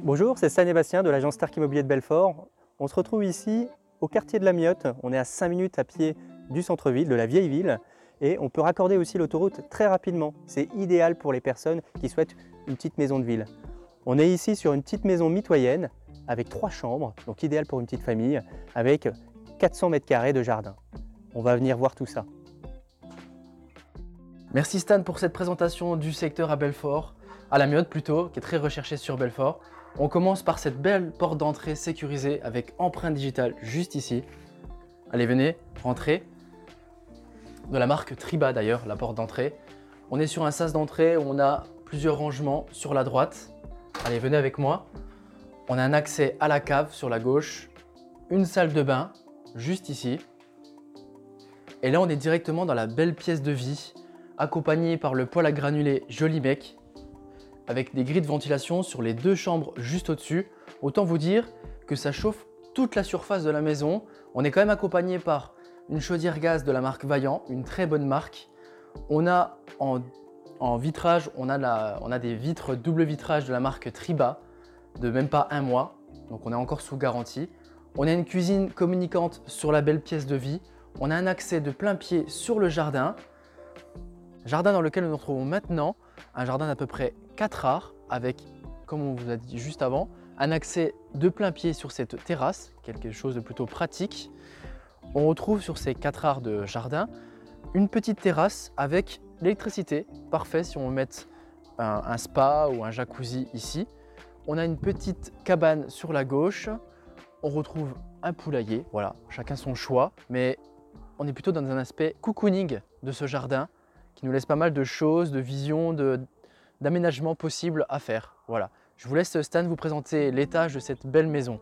Bonjour, c'est Stan et Bastien de l'agence Stark Immobilier de Belfort. On se retrouve ici au quartier de la Miotte. On est à 5 minutes à pied du centre-ville, de la vieille ville. Et on peut raccorder aussi l'autoroute très rapidement. C'est idéal pour les personnes qui souhaitent une petite maison de ville. On est ici sur une petite maison mitoyenne avec 3 chambres, donc idéal pour une petite famille, avec 400 mètres carrés de jardin. On va venir voir tout ça. Merci Stan pour cette présentation du secteur à Belfort, à la Miotte plutôt, qui est très recherchée sur Belfort. On commence par cette belle porte d'entrée sécurisée avec empreinte digitale juste ici. Allez, venez, rentrez. De la marque Triba d'ailleurs, la porte d'entrée. On est sur un sas d'entrée où on a plusieurs rangements sur la droite. Allez, venez avec moi. On a un accès à la cave sur la gauche, une salle de bain juste ici. Et là, on est directement dans la belle pièce de vie, accompagné par le poêle à granulés Joli Mec, avec des grilles de ventilation sur les 2 chambres juste au-dessus. Autant vous dire que ça chauffe toute la surface de la maison. On est quand même accompagné par une chaudière gaz de la marque Vaillant, une très bonne marque. On a en vitrage, on a des vitres double vitrage de la marque Triba, de même pas 1 mois, donc on est encore sous garantie. On a une cuisine communicante sur la belle pièce de vie. On a un accès de plein pied sur le jardin. Jardin dans lequel nous nous retrouvons maintenant, un jardin d'à peu près 4 arts avec, comme on vous a dit juste avant, un accès de plein pied sur cette terrasse, quelque chose de plutôt pratique. On retrouve sur ces 4 arts de jardin une petite terrasse avec l'électricité, parfait si on veut mettre un spa ou un jacuzzi ici. On a une petite cabane sur la gauche, on retrouve un poulailler, voilà, chacun son choix, mais on est plutôt dans un aspect cocooning de ce jardin qui nous laisse pas mal de choses, de visions, d'aménagements possibles à faire. Voilà. Je vous laisse Stan vous présenter l'étage de cette belle maison.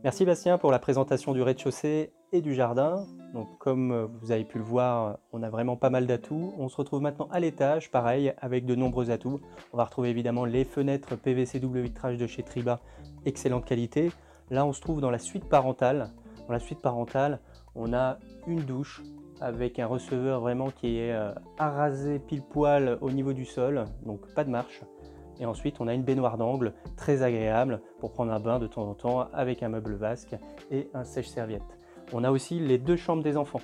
Merci Bastien pour la présentation du rez-de-chaussée et du jardin. Donc, comme vous avez pu le voir, on a vraiment pas mal d'atouts. On se retrouve maintenant à l'étage, pareil, avec de nombreux atouts. On va retrouver évidemment les fenêtres PVC double vitrage de chez Triba, excellente qualité. Là, on se trouve dans la suite parentale. Dans la suite parentale, on a une douche avec un receveur vraiment qui est arasé pile poil au niveau du sol, donc pas de marche. Et ensuite, on a une baignoire d'angle très agréable pour prendre un bain de temps en temps avec un meuble vasque et un sèche-serviette. On a aussi les 2 chambres des enfants.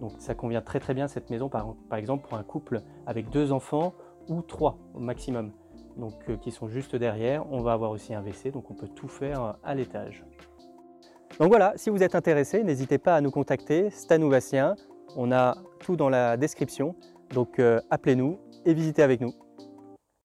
Donc ça convient très très bien cette maison par exemple pour un couple avec 2 enfants ou 3 au maximum. Donc qui sont juste derrière. On va avoir aussi un WC, donc on peut tout faire à l'étage. Donc voilà, si vous êtes intéressé, n'hésitez pas à nous contacter, Stan ou Bastien. On a tout dans la description. Donc appelez-nous et visitez avec nous.